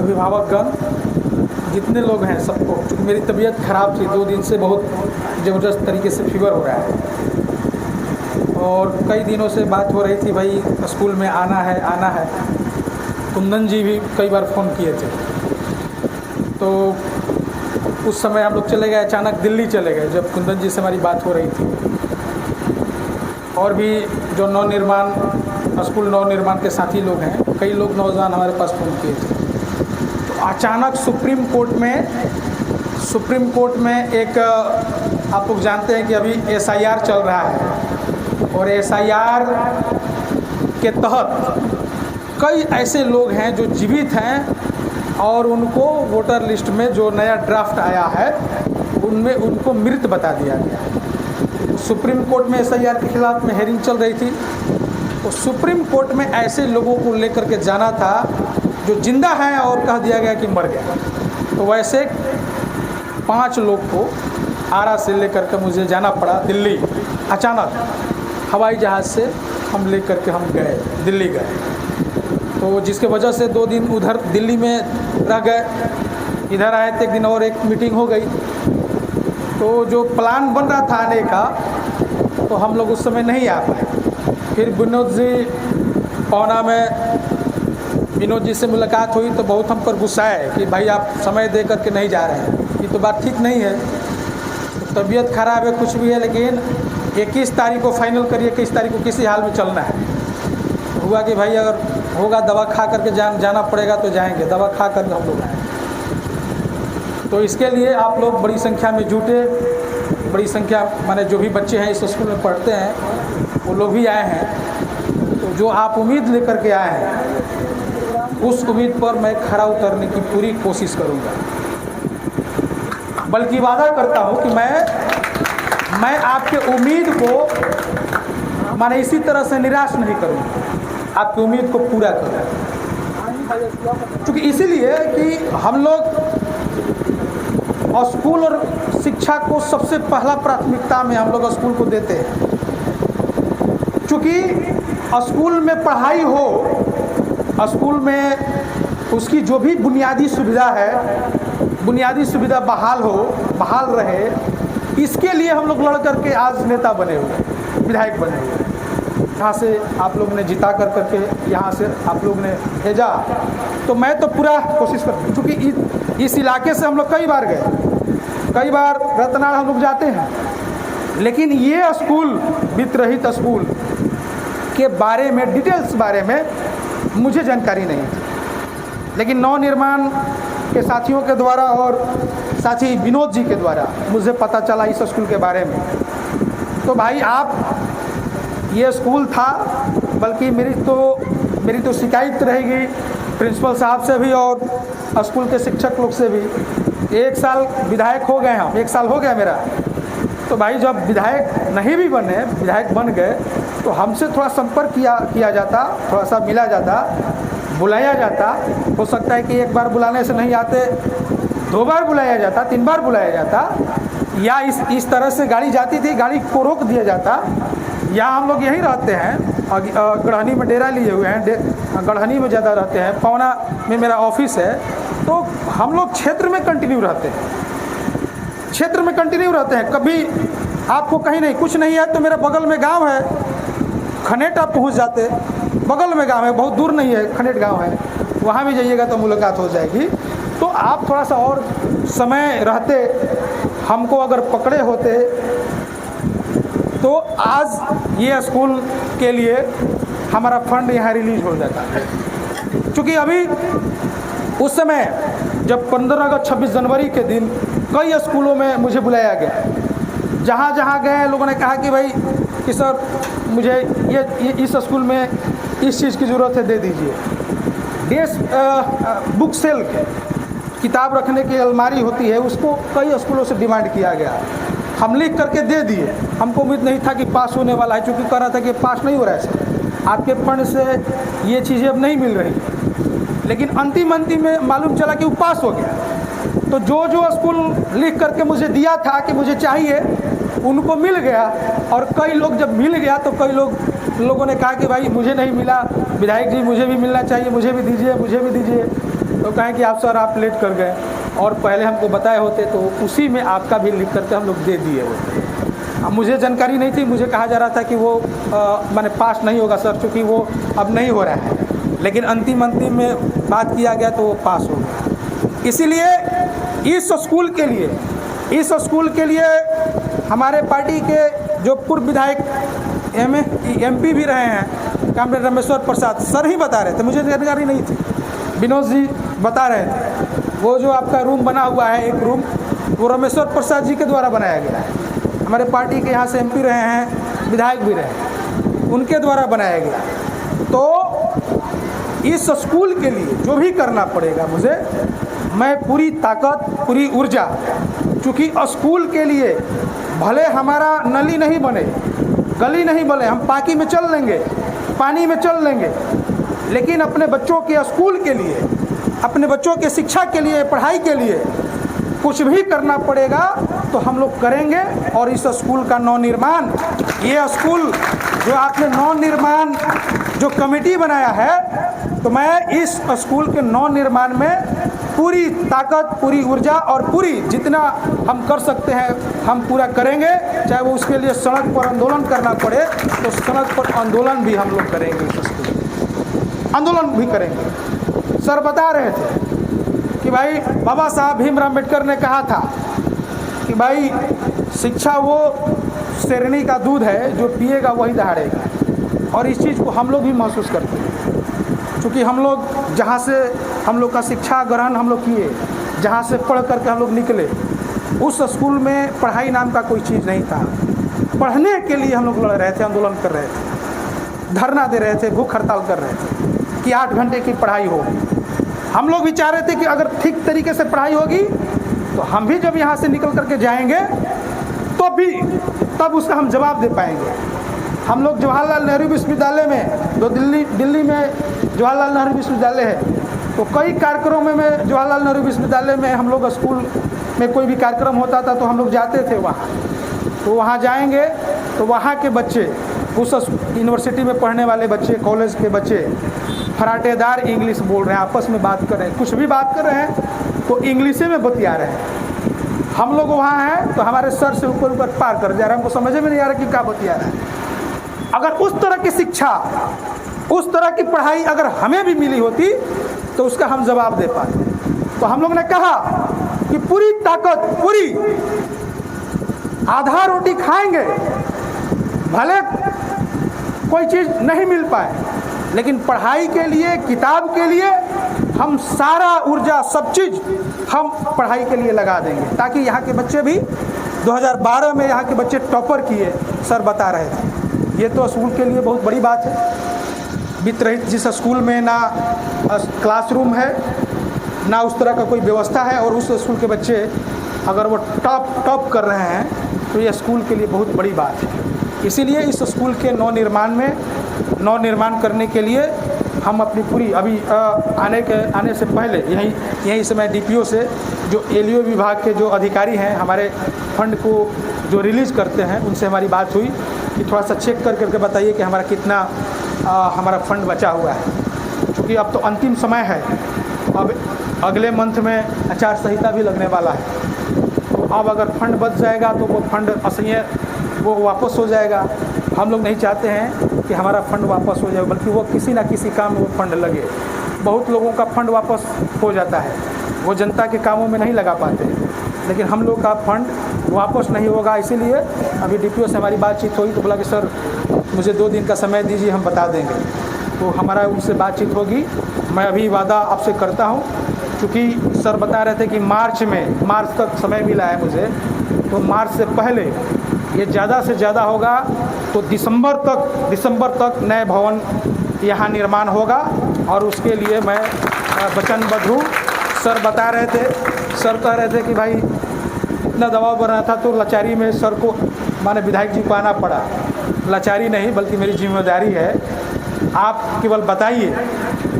अभिभावकगण, जितने लोग हैं सबको, क्योंकि मेरी तबीयत ख़राब थी, 2 दिन से बहुत ज़बरदस्त तरीके से फीवर हो रहा है और कई दिनों से बात हो रही थी भाई स्कूल में आना है। कुंदन जी भी कई बार फ़ोन किए थे, तो उस समय हम लोग चले गए, अचानक दिल्ली चले गए जब कुंदन जी से हमारी बात हो रही थी। और भी जो स्कूल नवनिर्माण के साथी लोग हैं, कई लोग नौजवान हमारे पास फ़ोन किए थे। तो अचानक सुप्रीम कोर्ट में एक, आप लोग जानते हैं कि अभी SIR चल रहा है और SIR के तहत कई ऐसे लोग हैं जो जीवित हैं और उनको वोटर लिस्ट में जो नया ड्राफ्ट आया है उनमें उनको मृत बता दिया गया। सुप्रीम कोर्ट में SIR के खिलाफ में हेयरिंग चल रही थी, तो सुप्रीम कोर्ट में ऐसे लोगों को लेकर के जाना था जो जिंदा हैं और कह दिया गया कि मर गया। तो वैसे 5 लोग को आरा से लेकर के मुझे जाना पड़ा दिल्ली। अचानक हवाई जहाज़ से हम लेकर के हम गए, दिल्ली गए। तो जिसके वजह से 2 दिन उधर दिल्ली में रह गए, इधर आए थे, एक दिन और एक मीटिंग हो गई। तो जो प्लान बन रहा था आने का, तो हम लोग उस समय नहीं आ पाए। फिर विनोद जी पौना में विनोद जी से मुलाकात हुई तो बहुत हम पर गुस्सा है कि भाई आप समय दे करके नहीं जा रहे हैं, ये तो बात ठीक नहीं है। तो तबीयत ख़राब है, कुछ भी है, लेकिन 21 तारीख को फाइनल करिए, 21 तारीख को किसी हाल में चलना है। हुआ कि भाई अगर होगा दवा खा करके जाना पड़ेगा तो जाएंगे, दवा खा करके हम लोग आए। तो इसके लिए आप लोग बड़ी संख्या में जुटे, बड़ी संख्या माने जो भी बच्चे हैं इस स्कूल में पढ़ते हैं वो लोग भी आए हैं। तो जो आप उम्मीद लेकर के आए हैं उस उम्मीद पर मैं खरा उतरने की पूरी कोशिश करूँगा, बल्कि वादा करता हूँ कि मैं आपके उम्मीद को माने इसी तरह से निराश नहीं करूँगा, आपकी उम्मीद को पूरा करूँगा। क्योंकि इसीलिए कि हम लोग स्कूल और शिक्षा को सबसे पहला प्राथमिकता में हम लोग स्कूल को देते हैं। क्योंकि स्कूल में पढ़ाई हो, स्कूल में उसकी जो भी बुनियादी सुविधा है, बुनियादी सुविधा बहाल रहे, इसके लिए हम लोग लड़ करके आज नेता बने हुए, विधायक बने हुए। यहाँ से आप लोग ने जिता करके यहाँ से आप लोग ने भेजा, तो मैं तो पूरा कोशिश करता, क्योंकि इस इलाके से हम लोग कई बार गए, कई बार रतनाड़ हम लोग जाते हैं, लेकिन ये स्कूल, वित्त रहित स्कूल के बारे में, डिटेल्स बारे में मुझे जानकारी नहीं थी। लेकिन नवनिर्माण के साथियों के द्वारा और साथी विनोद जी के द्वारा मुझे पता चला इस स्कूल के बारे में। तो भाई आप, ये स्कूल था, बल्कि मेरी तो शिकायत रहेगी प्रिंसिपल साहब से भी और स्कूल के शिक्षक लोग से भी। 1 साल विधायक हो गए हम, 1 साल हो गया मेरा। तो भाई जब विधायक नहीं भी बने, विधायक बन गए, तो हमसे थोड़ा संपर्क किया जाता, थोड़ा सा मिला जाता, बुलाया जाता। हो सकता है कि 1 बार बुलाने से नहीं आते, 2 बार बुलाया जाता, 3 बार बुलाया जाता, या इस तरह से गाड़ी जाती थी, गाड़ी को रोक दिया जाता। या हम लोग यहीं रहते हैं, गढ़हनी में डेरा लिए हुए हैं, गढ़हनी में ज़्यादा रहते हैं, पौना में मेरा ऑफिस है। तो हम लोग क्षेत्र में कंटिन्यू रहते हैं, कभी आपको कहीं नहीं, कुछ नहीं है तो मेरा बगल में गांव है, खनेट आप पहुंच जाते, बगल में गांव है, बहुत दूर नहीं है, खनेट गांव है, वहाँ भी जाइएगा तो मुलाकात हो जाएगी। तो आप थोड़ा सा और समय रहते, हमको अगर पकड़े होते, तो आज ये स्कूल के लिए हमारा फंड यहाँ रिलीज हो जाता है। क्योंकि अभी उस समय जब 15 अगस्त 26 जनवरी के दिन कई स्कूलों में मुझे बुलाया गया, जहाँ गए लोगों ने कहा कि भाई कि सर मुझे ये इस स्कूल में इस चीज़ की ज़रूरत है, दे दीजिए। बुक सेल किताब रखने की अलमारी होती है, उसको कई स्कूलों से डिमांड किया गया, हम लिख करके दे दिए। हमको उम्मीद नहीं था कि पास होने वाला है, क्योंकि कह रहा था कि पास नहीं हो रहा है सर, आपके फंड से ये चीज़ें अब नहीं मिल रही। लेकिन अंतिम में मालूम चला कि वो पास हो गया। तो जो स्कूल लिख करके मुझे दिया था कि मुझे चाहिए, उनको मिल गया। और कई लोग जब मिल गया तो कई लोगों ने कहा कि भाई मुझे नहीं मिला, विधायक जी मुझे भी मिलना चाहिए, मुझे भी दीजिए, मुझे भी दीजिए। तो कहें कि आप सर आप लेट कर गए और पहले हमको बताए होते तो उसी में आपका भी लिख करके हम लोग दे दिए होते। अब मुझे जानकारी नहीं थी, मुझे कहा जा रहा था कि वो माने पास नहीं होगा सर, चूँकि वो अब नहीं हो रहा है, लेकिन अंतिम में बात किया गया तो वो पास हो गया। इसीलिए इस स्कूल के लिए हमारे पार्टी के जो पूर्व विधायक MP भी रहे हैं कामरेड रामेश्वर प्रसाद सर ही बता रहे थे, मुझे जानकारी नहीं थी, विनोद जी बता रहे थे, वो जो आपका रूम बना हुआ है एक रूम, वो रामेश्वर प्रसाद जी के द्वारा बनाया गया है। हमारे पार्टी के यहाँ से MP रहे हैं, विधायक भी रहे, उनके द्वारा बनाया गया। तो इस स्कूल के लिए जो भी करना पड़ेगा मुझे, मैं पूरी ताकत पूरी ऊर्जा, चूँकि स्कूल के लिए भले हमारा नली नहीं बने, गली नहीं बने, हम पाकी में चल लेंगे, पानी में चल लेंगे, लेकिन अपने बच्चों के स्कूल के लिए, अपने बच्चों के शिक्षा के लिए, पढ़ाई के लिए कुछ भी करना पड़ेगा तो हम लोग करेंगे। और इस स्कूल का नवनिर्माण, ये स्कूल जो आपने नवनिर्माण जो कमेटी बनाया है, तो मैं इस स्कूल के नवनिर्माण में पूरी ताकत पूरी ऊर्जा और पूरी जितना हम कर सकते हैं हम पूरा करेंगे। चाहे वो उसके लिए सड़क पर आंदोलन करना पड़े तो सड़क पर आंदोलन भी हम लोग करेंगे, इस स्कूल आंदोलन भी करेंगे। सर बता रहे थे कि भाई बाबा साहब भीमराव अम्बेडकर ने कहा था कि भाई शिक्षा वो शेरनी का दूध है जो पिएगा वही दहाड़ेगा, और इस चीज़ को हम लोग भी महसूस करते हैं, क्योंकि हम लोग जहाँ से हम लोग का शिक्षा ग्रहण हम लोग किए, जहाँ से पढ़ करके हम लोग निकले, उस स्कूल में पढ़ाई नाम का कोई चीज़ नहीं था। पढ़ने के लिए हम लोग लड़ रहे थे, आंदोलन कर रहे थे, धरना दे रहे थे, भूख हड़ताल कर रहे थे कि 8 घंटे की पढ़ाई हो। हम लोग भी चाह रहे थे कि अगर ठीक तरीके से पढ़ाई होगी तो हम भी जब यहाँ से निकल करके जाएंगे तो भी तब उसका हम जवाब दे पाएंगे। हम लोग जवाहरलाल नेहरू विश्वविद्यालय में, जो दिल्ली में जवाहरलाल नेहरू विश्वविद्यालय है, तो कई कार्यक्रमों में जवाहरलाल नेहरू विश्वविद्यालय में हम लोग स्कूल में कोई भी कार्यक्रम होता था तो हम लोग जाते थे वहाँ। तो वहाँ जाएंगे तो वहाँ के बच्चे, उस यूनिवर्सिटी में पढ़ने वाले बच्चे, कॉलेज के बच्चे फराटेदार इंग्लिश बोल रहे हैं, आपस में बात कर रहे हैं, कुछ भी बात कर रहे हैं तो इंग्लिश में बतिया रहे हैं। हम लोग वहाँ हैं तो हमारे सर से ऊपर ऊपर पार कर जा रहे हैं, हमको समझ में नहीं आ रहा कि क्या बतिया रहा है। अगर उस तरह की शिक्षा, उस तरह की पढ़ाई अगर हमें भी मिली होती तो उसका हम जवाब दे पाते। तो हम लोग ने कहा कि पूरी ताकत, पूरी आधा रोटी खाएंगे, भले कोई चीज़ नहीं मिल पाए, लेकिन पढ़ाई के लिए, किताब के लिए हम सारा ऊर्जा, सब चीज़ हम पढ़ाई के लिए लगा देंगे, ताकि यहाँ के बच्चे भी 2012 में यहाँ के बच्चे टॉपर किए, सर बता रहे थे। ये तो स्कूल के लिए बहुत बड़ी बात है। वित्त रहित जिस स्कूल में ना क्लासरूम है, ना उस तरह का कोई व्यवस्था है, और उस स्कूल के बच्चे अगर वो टॉप कर रहे हैं तो ये स्कूल के लिए बहुत बड़ी बात है। इसीलिए इस स्कूल के नवनिर्माण करने के लिए हम अपनी पूरी, अभी आने से पहले यहीं से मैं DPO से जो LEO विभाग के जो अधिकारी हैं, हमारे फंड को जो रिलीज़ करते हैं, उनसे हमारी बात हुई कि थोड़ा सा चेक करके बताइए कि हमारा कितना हमारा फंड बचा हुआ है, क्योंकि अब तो अंतिम समय है। अब अगले मंथ में आचार संहिता भी लगने वाला है, तो अब अगर फंड बच जाएगा तो वो फंड असह्य वो वापस हो जाएगा। हम लोग नहीं चाहते हैं कि हमारा फंड वापस हो जाए, बल्कि वो किसी ना किसी काम में वो फंड लगे। बहुत लोगों का फंड वापस हो जाता है, वो जनता के कामों में नहीं लगा पाते, लेकिन हम लोग का फंड वापस नहीं होगा। इसीलिए अभी DPO से हमारी बातचीत हुई तो बोला कि सर मुझे 2 दिन का समय दीजिए, हम बता देंगे। तो हमारा उनसे बातचीत होगी। मैं अभी वादा आपसे करता हूँ, क्योंकि सर बता रहे थे कि मार्च तक समय मिला है मुझे, तो मार्च से पहले ये ज़्यादा से ज़्यादा होगा तो दिसंबर तक नए भवन यहाँ निर्माण होगा, और उसके लिए मैं वचनबद्ध हूँ। सर बता रहे थे, सर कह रहे थे कि भाई इतना दबाव बना था तो लाचारी में सर को, माने विधायक जी को आना पड़ा। लाचारी नहीं बल्कि मेरी जिम्मेदारी है। आप केवल बताइए,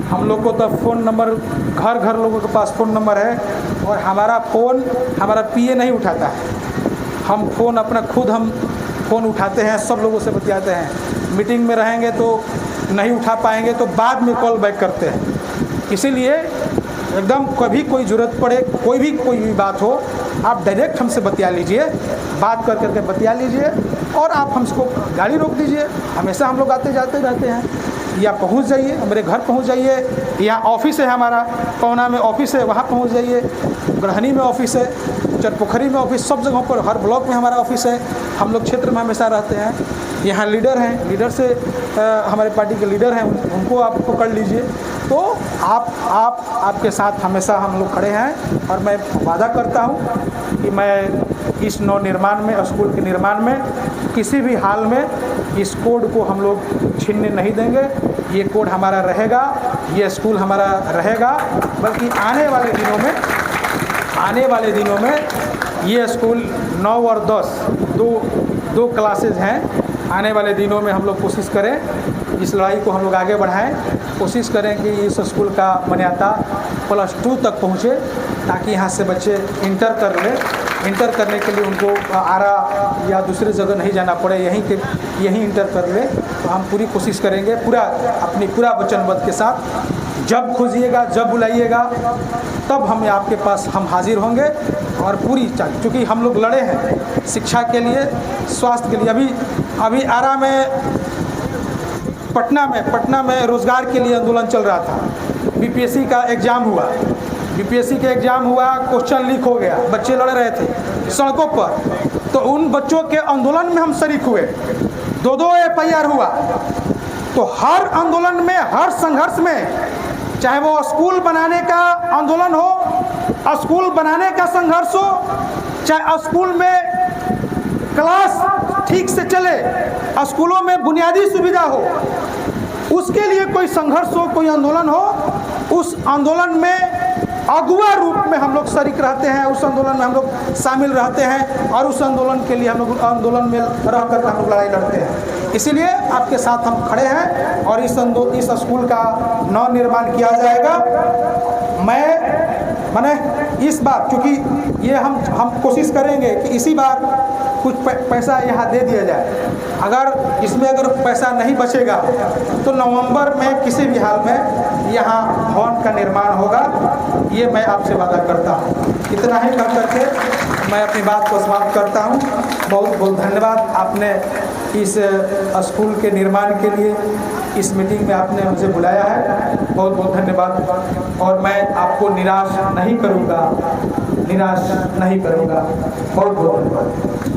हम लोग को तो फ़ोन नंबर, घर लोगों के पास फ़ोन नंबर है, और हमारा PA नहीं उठाता है। हम फ़ोन अपना खुद हम फ़ोन उठाते हैं, सब लोगों से बतियाते हैं। मीटिंग में रहेंगे तो नहीं उठा पाएंगे तो बाद में कॉल बैक करते हैं। इसीलिए एकदम कभी कोई ज़रूरत पड़े, कोई भी बात हो, आप डायरेक्ट हमसे बतिया लीजिए, बात कर करके बतिया लीजिए और आप हमको गाड़ी रोक दीजिए। हमेशा हम लोग आते जाते रहते हैं। या पहुंच जाइए, मेरे घर पहुंच जाइए, यहाँ ऑफिस है हमारा, पवना में ऑफिस है, वहाँ पहुंच जाइए, गढ़हनी में ऑफिस है, चरपोखरी में ऑफिस, सब जगहों पर, हर ब्लॉक में हमारा ऑफिस है। हम लोग क्षेत्र में हमेशा रहते हैं। यहाँ लीडर हैं, लीडर से हमारे पार्टी के लीडर हैं, उनको आप पकड़ लीजिए। तो आपके साथ हमेशा हम लोग खड़े हैं और मैं वादा करता हूँ कि मैं इस नवनिर्माण में, स्कूल के निर्माण में किसी भी हाल में इस कोड को हम लोग छीनने नहीं देंगे। ये कोड हमारा रहेगा, ये स्कूल हमारा रहेगा, बल्कि आने वाले दिनों में ये स्कूल 9 और 10 दो क्लासेज हैं। आने वाले दिनों में हम लोग कोशिश करें, इस लड़ाई को हम लोग आगे बढ़ाएं, कोशिश करें कि इस स्कूल का मान्यता +2 तक पहुँचे, ताकि यहाँ से बच्चे इंटर कर लें। इंटर करने के लिए उनको आरा या दूसरी जगह नहीं जाना पड़े, यहीं इंटर कर ले। तो हम पूरी कोशिश करेंगे, पूरा वचनबद्ध के साथ। जब खोजिएगा, जब बुलाइएगा, तब हम आपके पास हम हाजिर होंगे और पूरी चूँकि हम लोग लड़े हैं शिक्षा के लिए, स्वास्थ्य के लिए। अभी आरा में, पटना में रोज़गार के लिए आंदोलन चल रहा था। बीपीएससी का एग्ज़ाम हुआ, क्वेश्चन लीक हो गया, बच्चे लड़ रहे थे सड़कों पर। तो उन बच्चों के आंदोलन में हम शरीक हुए, 2 FIR हुआ। तो हर आंदोलन में, हर संघर्ष में, चाहे वो स्कूल बनाने का आंदोलन हो, स्कूल बनाने का संघर्ष हो, चाहे स्कूल में क्लास ठीक से चले, स्कूलों में बुनियादी सुविधा हो, उसके लिए कोई संघर्ष हो, कोई आंदोलन हो, उस आंदोलन में अगुवा रूप में हम लोग शरीक रहते हैं, उस आंदोलन में हम लोग शामिल रहते हैं और उस आंदोलन के लिए हम लोग आंदोलन में रह कर हम लोग लड़ाई लड़ते हैं। इसीलिए आपके साथ हम खड़े हैं और इस स्कूल का नवनिर्माण किया जाएगा। मैंने इस बार, क्योंकि ये हम कोशिश करेंगे कि इसी बार कुछ पैसा यहाँ दे दिया जाए। अगर पैसा नहीं बचेगा तो नवंबर में किसी भी हाल में यहाँ भवन का निर्माण होगा, ये मैं आपसे वादा करता हूँ। इतना ही कर करके मैं अपनी बात को समाप्त करता हूँ। बहुत बहुत धन्यवाद, आपने इस स्कूल के निर्माण के लिए इस मीटिंग में आपने मुझे बुलाया है, बहुत बहुत धन्यवाद। और मैं आपको निराश नहीं करूँगा, बहुत बहुत धन्यवाद।